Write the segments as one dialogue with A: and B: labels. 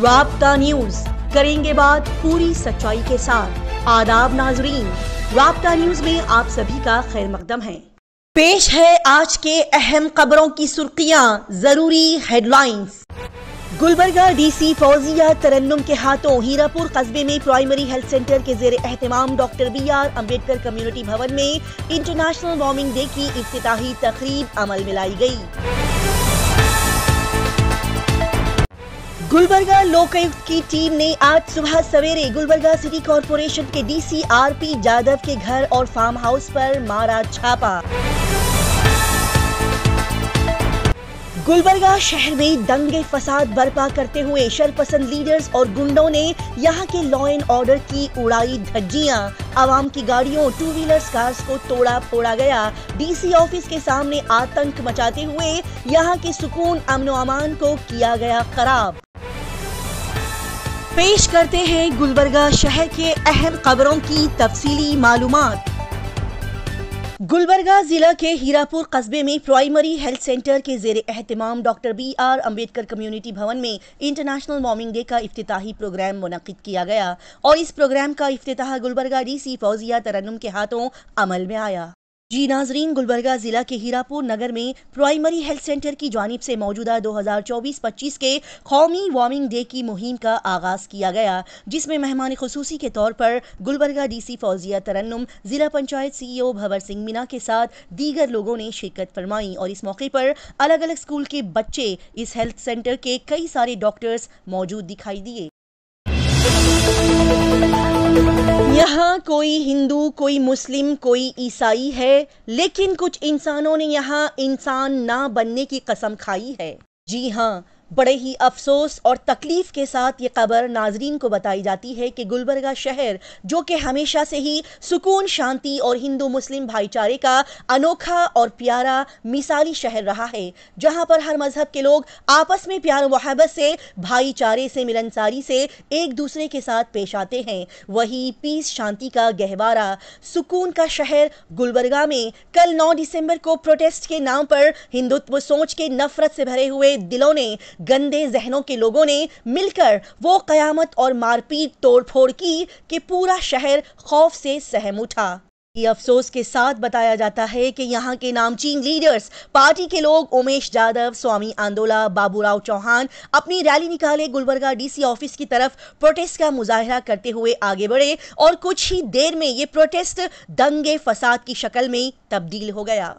A: राब्ता न्यूज, करेंगे बात पूरी सच्चाई के साथ। आदाब नाजरीन, राब्ता न्यूज में आप सभी का खैर मकदम है। पेश है आज के अहम खबरों की सुर्खियां, जरूरी हेडलाइंस। गुलबर्गा डीसी फौजिया तरन्नुम के हाथों हीरापुर कस्बे में प्राइमरी हेल्थ सेंटर के जेर एहतमाम डॉक्टर BR अम्बेडकर कम्युनिटी भवन में इंटरनेशनल वार्मिंग डे की इफ्तिताही तकरीब अमल में लाई गई। गुलबर्गा लोकायुक्त की टीम ने आज सुबह सवेरे गुलबर्गा सिटी कॉर्पोरेशन के डीसी RP जादव के घर और फार्म हाउस पर मारा छापा। गुलबर्गा शहर में दंगे फसाद बर्पा करते हुए शरपसंद लीडर्स और गुंडों ने यहां के लॉ एंड ऑर्डर की उड़ाई धज्जियां। आवाम की गाड़ियों, टू व्हीलर्स, कार्स को तोड़ा फोड़ा गया। डीसी ऑफिस के सामने आतंक मचाते हुए यहां के सुकून, अमन व अमान को किया गया खराब। पेश करते हैं गुलबर्गा शहर के अहम खबरों की तफसीली मालूमात। गुलबर्गा जिला के हीरापुर कस्बे में प्राइमरी हेल्थ सेंटर के जेर एहतमाम डॉक्टर BR अम्बेडकर कम्युनिटी भवन में इंटरनेशनल वार्मिंग डे का इफ्तिताही प्रोग्राम मुनक्किद किया गया और इस प्रोग्राम का इफ्तिताह गुलबर्गा डीसी फौजिया तरन्नुम के हाथों अमल में आया। जी नाजरीन, गुलबर्गा जिला के हीरापुर नगर में प्राइमरी हेल्थ सेंटर की जानिब से मौजूदा 2024-25 के कौमी वार्मिंग डे की मुहिम का आगाज किया गया, जिसमें मेहमान खुसूसी के तौर पर गुलबर्गा डीसी फौजिया तरन्नुम, जिला पंचायत CEO भंवर सिंह मीना के साथ दीगर लोगों ने शिरकत फरमाई और इस मौके पर अलग अलग स्कूल के बच्चे, इस हेल्थ सेंटर के कई सारे डॉक्टर्स मौजूद दिखाई दिए। यहाँ कोई हिंदू, कोई मुस्लिम, कोई ईसाई है, लेकिन कुछ इंसानों ने यहाँ इंसान ना बनने की कसम खाई है। जी हाँ, बड़े ही अफसोस और तकलीफ के साथ ये खबर नाजरीन को बताई जाती है कि गुलबर्गा शहर, जो कि हमेशा से ही सुकून, शांति और हिंदू मुस्लिम भाईचारे का अनोखा और प्यारा मिसाली शहर रहा है, जहां पर हर मजहब के लोग आपस में प्यार मोहब्बत से, भाईचारे से, मिलनसारी से एक दूसरे के साथ पेश आते हैं, वही पीस, शांति का गहवारा, सुकून का शहर गुलबर्गा में कल 9 दिसंबर को प्रोटेस्ट के नाम पर हिंदुत्व सोच के नफरत से भरे हुए दिलों ने, गंदे जहनों के लोगों ने मिलकर वो कयामत और मारपीट तोड़फोड़ की कि पूरा शहर खौफ से सहम उठा। ये अफसोस के साथ बताया जाता है कि यहाँ के नामचीन लीडर्स, पार्टी के लोग उमेश जाधव, स्वामी आंदोला, बाबूराव चौहान अपनी रैली निकाले गुलबर्गा डीसी ऑफिस की तरफ प्रोटेस्ट का मुजाहरा करते हुए आगे बढ़े और कुछ ही देर में ये प्रोटेस्ट दंगे फसाद की शक्ल में तब्दील हो गया।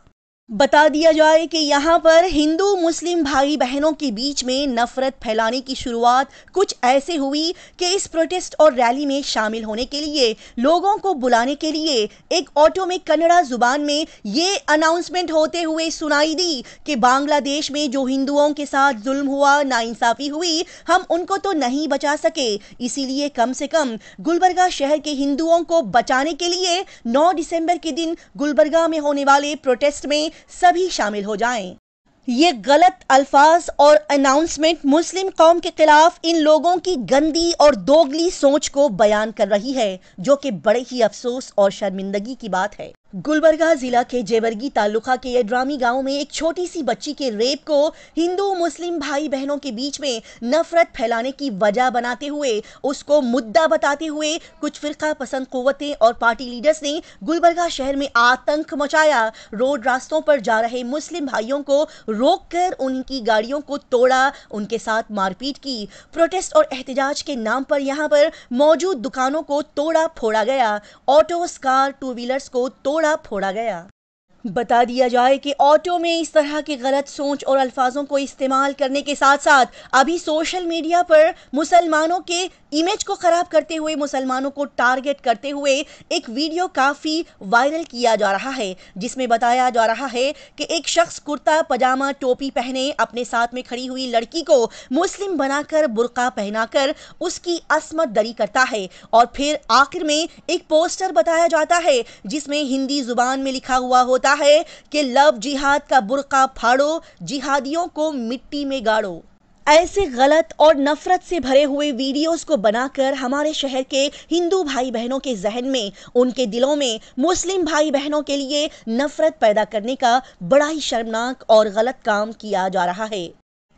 A: बता दिया जाए कि यहाँ पर हिंदू मुस्लिम भाई बहनों के बीच में नफरत फैलाने की शुरुआत कुछ ऐसे हुई कि इस प्रोटेस्ट और रैली में शामिल होने के लिए लोगों को बुलाने के लिए एक ऑटो में कन्नड़ा जुबान में ये अनाउंसमेंट होते हुए सुनाई दी कि बांग्लादेश में जो हिंदुओं के साथ जुल्म हुआ, नाइंसाफी हुई, हम उनको तो नहीं बचा सके, इसीलिए कम से कम गुलबर्गा शहर के हिंदुओं को बचाने के लिए 9 दिसंबर के दिन गुलबर्गा में होने वाले प्रोटेस्ट में सभी शामिल हो जाएं। ये गलत अल्फाज और अनाउंसमेंट मुस्लिम कौम के खिलाफ इन लोगों की गंदी और दोगली सोच को बयान कर रही है, जो कि बड़े ही अफसोस और शर्मिंदगी की बात है। गुलबर्गा जिला के जेवर्गी तालुका के यड्रामी गांव में एक छोटी सी बच्ची के रेप को हिंदू मुस्लिम भाई बहनों के बीच में नफरत फैलाने की वजह बनाते हुए, उसको मुद्दा बताते हुए कुछ फिरका पसंद कुव्वतें और पार्टी लीडर्स ने गुलबर्गा शहर में आतंक मचाया। रोड रास्तों पर जा रहे मुस्लिम भाइयों को रोककर उनकी गाड़ियों को तोड़ा, उनके साथ मारपीट की। प्रोटेस्ट और एहतजाज के नाम पर यहाँ पर मौजूद दुकानों को तोड़ा फोड़ा गया, ऑटोस, कार, टू व्हीलर्स को तोड़ा फोड़ा गया। बता दिया जाए कि ऑटो में इस तरह की गलत सोच और अल्फाजों को इस्तेमाल करने के साथ साथ अभी सोशल मीडिया पर मुसलमानों के इमेज को खराब करते हुए, मुसलमानों को टारगेट करते हुए एक वीडियो काफी वायरल किया जा रहा है, जिसमें बताया जा रहा है कि एक शख्स कुर्ता पजामा टोपी पहने अपने साथ में खड़ी हुई लड़की को मुस्लिम बनाकर बुर्का पहनाकर उसकी असमत दरी करता है और फिर आखिर में एक पोस्टर बताया जाता है जिसमें हिंदी जुबान में लिखा हुआ होता है कि लव जिहाद का बुर्का फाड़ो, जिहादियों को मिट्टी में गाड़ो। ऐसे गलत और नफरत से भरे हुए वीडियोस को बनाकर हमारे शहर के हिंदू भाई बहनों के जहन में, उनके दिलों में मुस्लिम भाई बहनों के लिए नफरत पैदा करने का बड़ा ही शर्मनाक और गलत काम किया जा रहा है।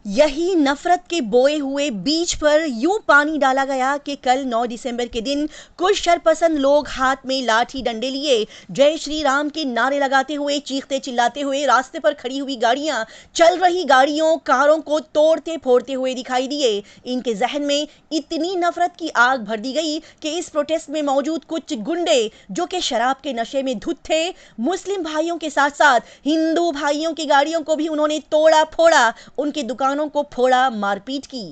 A: यही नफरत के बोए हुए बीज पर यूं पानी डाला गया कि कल 9 दिसंबर के दिन कुछ शरपसंद लोग हाथ में लाठी डंडे लिए जय श्री राम के नारे लगाते हुए चीखते चिल्लाते हुए रास्ते पर खड़ी हुई गाड़ियां, चल रही गाड़ियों, कारों को तोड़ते फोड़ते हुए दिखाई दिए। इनके जहन में इतनी नफरत की आग भर दी गई कि इस प्रोटेस्ट में मौजूद कुछ गुंडे जो कि शराब के नशे में धुत थे, मुस्लिम भाइयों के साथ साथ हिंदू भाइयों की गाड़ियों को भी उन्होंने तोड़ा फोड़ा, उनके दुकानों को फोड़ा, मारपीट की।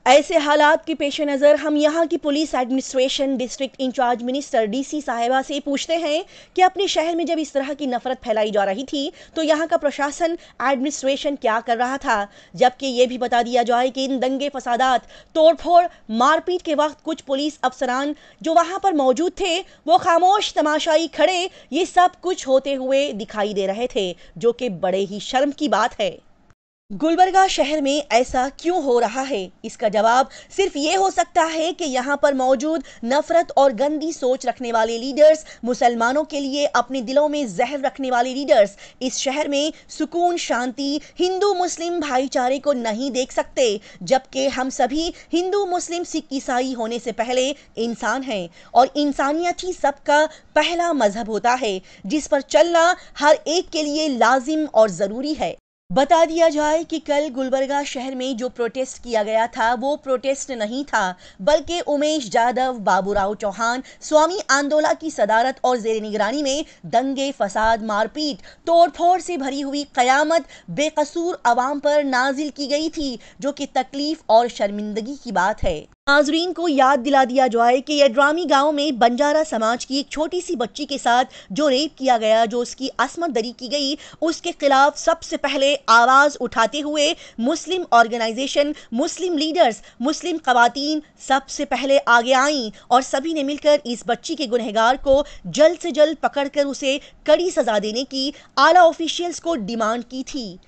A: ऐसे हालात के पेश नज़र हम यहाँ की police administration district incharge minister DC साहिबा से पूछते हैं कि अपने शहर में जब इस तरह की नफरत फैलाई जा रही थी तो यहाँ का प्रशासन एडमिनिस्ट्रेशन क्या कर रहा था, जबकि ये भी बता दिया जाए कि इन दंगे फसादात, तोड़फोड़, मारपीट के वक्त कुछ पुलिस अफसरान जो वहाँ पर मौजूद थे वो खामोश तमाशाई खड़े ये सब कुछ होते हुए दिखाई दे रहे थे, जो कि बड़े ही शर्म की बात है। गुलबर्गा शहर में ऐसा क्यों हो रहा है? इसका जवाब सिर्फ ये हो सकता है कि यहाँ पर मौजूद नफरत और गंदी सोच रखने वाले लीडर्स, मुसलमानों के लिए अपने दिलों में जहर रखने वाले लीडर्स इस शहर में सुकून, शांति, हिंदू मुस्लिम भाईचारे को नहीं देख सकते, जबकि हम सभी हिंदू मुस्लिम सिख ईसाई होने से पहले इंसान हैं और इंसानियत ही सबका पहला मजहब होता है जिस पर चलना हर एक के लिए लाजिम और ज़रूरी है। बता दिया जाए कि कल गुलबर्गा शहर में जो प्रोटेस्ट किया गया था वो प्रोटेस्ट नहीं था, बल्कि उमेश जाधव, बाबूराव चौहान, स्वामी आंदोला की सदारत और जेर निगरानी में दंगे, फसाद, मारपीट, तोड़फोड़ से भरी हुई कयामत बेकसूर अवाम पर नाजिल की गई थी, जो कि तकलीफ और शर्मिंदगी की बात है। नाजरीन को याद दिला दिया जाए कि यड्रामी गांव में बंजारा समाज की एक छोटी सी बच्ची के साथ जो रेप किया गया, जो उसकी असमत दरी की गई, उसके खिलाफ सबसे पहले आवाज उठाते हुए मुस्लिम ऑर्गेनाइजेशन, मुस्लिम लीडर्स, मुस्लिम खवातीन सबसे पहले आगे आईं और सभी ने मिलकर इस बच्ची के गुनहगार को जल्द से जल्द पकड़कर उसे कड़ी सजा देने की आला ऑफिशियल्स को डिमांड की थी।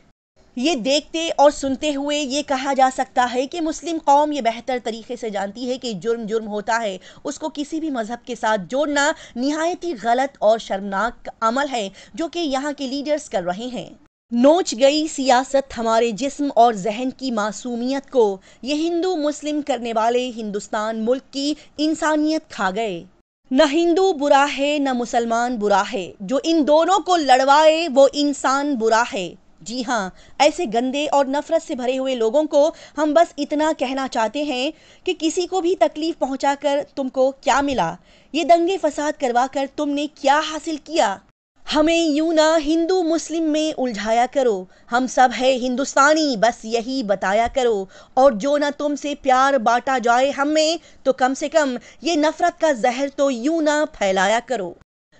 A: ये देखते और सुनते हुए ये कहा जा सकता है कि मुस्लिम कौम ये बेहतर तरीके से जानती है कि जुर्म जुर्म होता है, उसको किसी भी मजहब के साथ जोड़ना निहायत ही गलत और शर्मनाक अमल है जो कि यहाँ के लीडर्स कर रहे हैं। नोच गई सियासत हमारे जिस्म और जहन की मासूमियत को, ये हिंदू मुस्लिम करने वाले हिंदुस्तान मुल्क की इंसानियत खा गए। न हिंदू बुरा है न मुसलमान बुरा है, जो इन दोनों को लड़वाए वो इंसान बुरा है। जी हाँ, ऐसे गंदे और नफरत से भरे हुए लोगों को हम बस इतना कहना चाहते हैं कि किसी को भी तकलीफ पहुंचाकर तुमको क्या मिला, ये दंगे फसाद करवाकर तुमने क्या हासिल किया। हमें यूं ना हिंदू मुस्लिम में उलझाया करो, हम सब है हिंदुस्तानी, बस यही बताया करो, और जो ना तुमसे प्यार बांटा जाए हमें, तो कम से कम ये नफरत का जहर तो यूं ना फैलाया करो।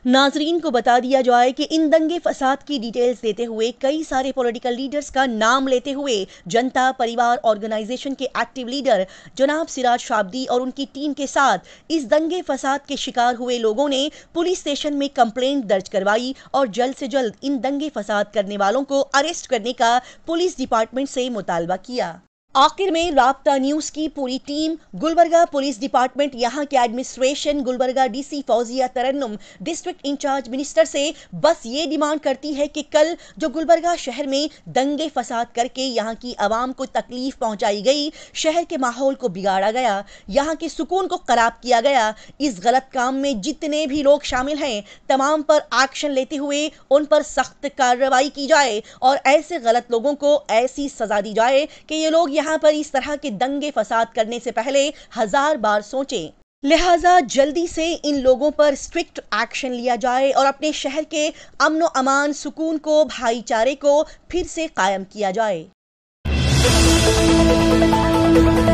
A: नाजरीन को बता दिया जाए कि इन दंगे फसाद की डिटेल्स देते हुए कई सारे पॉलिटिकल लीडर्स का नाम लेते हुए जनता परिवार ऑर्गेनाइजेशन के एक्टिव लीडर जनाब सिराज शाब्दी और उनकी टीम के साथ इस दंगे फसाद के शिकार हुए लोगों ने पुलिस स्टेशन में कंप्लेंट दर्ज करवाई और जल्द से जल्द इन दंगे फसाद करने वालों को अरेस्ट करने का पुलिस डिपार्टमेंट से मुतालबा किया। आखिर में राब्ता न्यूज की पूरी टीम, गुलबर्गा पुलिस डिपार्टमेंट, यहाँ के एडमिनिस्ट्रेशन, गुलबर्गा डीसी फौजिया तरन्नुम, डिस्ट्रिक्ट इंचार्ज मिनिस्टर से बस ये डिमांड करती है कि कल जो गुलबर्गा शहर में दंगे फसाद करके यहाँ की आवाम को तकलीफ पहुंचाई गई, शहर के माहौल को बिगाड़ा गया, यहाँ के सुकून को खराब किया गया, इस गलत काम में जितने भी लोग शामिल हैं तमाम पर एक्शन लेते हुए उन पर सख्त कार्रवाई की जाए और ऐसे गलत लोगों को ऐसी सजा दी जाए कि ये लोग यहाँ पर इस तरह के दंगे फसाद करने से पहले 1000 बार सोचें। लिहाजा जल्दी से इन लोगों पर स्ट्रिक्ट एक्शन लिया जाए और अपने शहर के अमन अमान, सुकून को, भाईचारे को फिर से कायम किया जाए।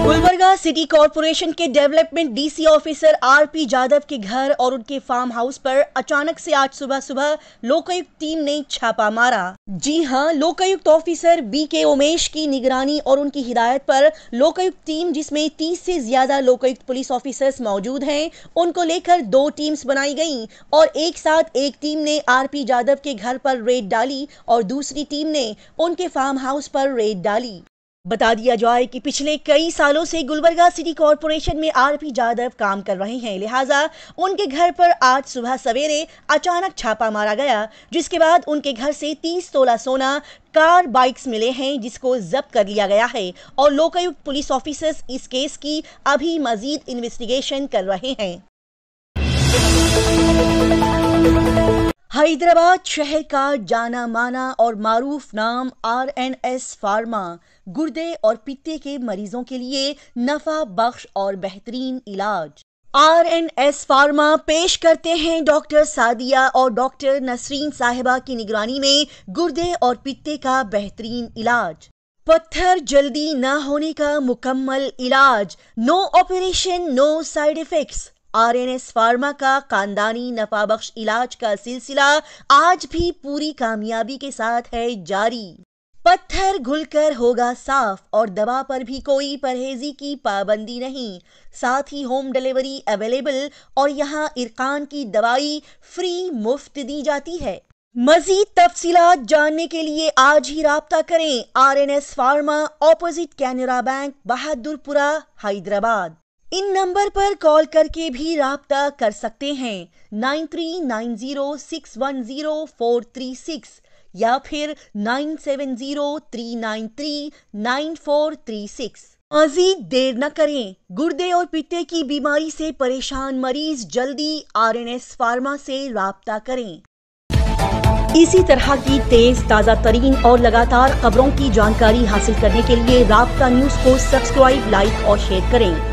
A: गुलबर्गा सिटी कॉरपोरेशन के development DC officer RP Jadhav के घर और उनके फार्म हाउस पर अचानक से आज सुबह सुबह लोकायुक्त टीम ने छापा मारा। जी हां, लोकायुक्त ऑफिसर बीके उमेश की निगरानी और उनकी हिदायत पर लोकायुक्त टीम, जिसमें 30 से ज्यादा लोकायुक्त पुलिस ऑफिसर्स मौजूद हैं, उनको लेकर 2 टीम्स बनाई गई और एक साथ एक टीम ने आरपी जाधव के घर पर रेड डाली और दूसरी टीम ने उनके फार्म हाउस पर रेड डाली। बता दिया जाए कि पिछले कई सालों से गुलबर्गा सिटी कॉरपोरेशन में आरपी यादव काम कर रहे हैं, लिहाजा उनके घर पर आज सुबह सवेरे अचानक छापा मारा गया, जिसके बाद उनके घर से 30 तोला सोना, कार, बाइक्स मिले हैं, जिसको जब्त कर लिया गया है और लोकायुक्त पुलिस ऑफिसर्स इस केस की अभी मजीद इन्वेस्टिगेशन कर रहे हैं। हैदराबाद शहर का जाना माना और मारूफ नाम RNS फार्मा गुर्दे और पित्ते के मरीजों के लिए नफा बख्श और बेहतरीन इलाज। RNS फार्मा पेश करते हैं डॉक्टर सादिया और डॉक्टर नसरीन साहिबा की निगरानी में गुर्दे और पित्ते का बेहतरीन इलाज। पत्थर जल्दी न होने का मुकम्मल इलाज। No operation, no side effects. RNS pharma का खानदानी नफाबख्श इलाज का सिलसिला आज भी पूरी कामयाबी के साथ है जारी। पत्थर घुलकर होगा साफ और दवा पर भी कोई परहेजी की पाबंदी नहीं। साथ ही होम डिलीवरी अवेलेबल और यहाँ इरकान की दवाई फ्री मुफ्त दी जाती है। मजीद तफसीलात जानने के लिए आज ही राब्ता करें। RNS pharma, opposite Canara bank, Bahadurpura, Hyderabad. इन नंबर पर कॉल करके भी राब्ता कर सकते हैं 9390610436 या फिर 9703939436। मजीद देर न करें, गुर्दे और पित्ते की बीमारी से परेशान मरीज जल्दी RNS फार्मा से राब्ता करें। इसी तरह की तेज, ताज़ा तरीन और लगातार खबरों की जानकारी हासिल करने के लिए राब्ता न्यूज को सब्सक्राइब, लाइक और शेयर करें।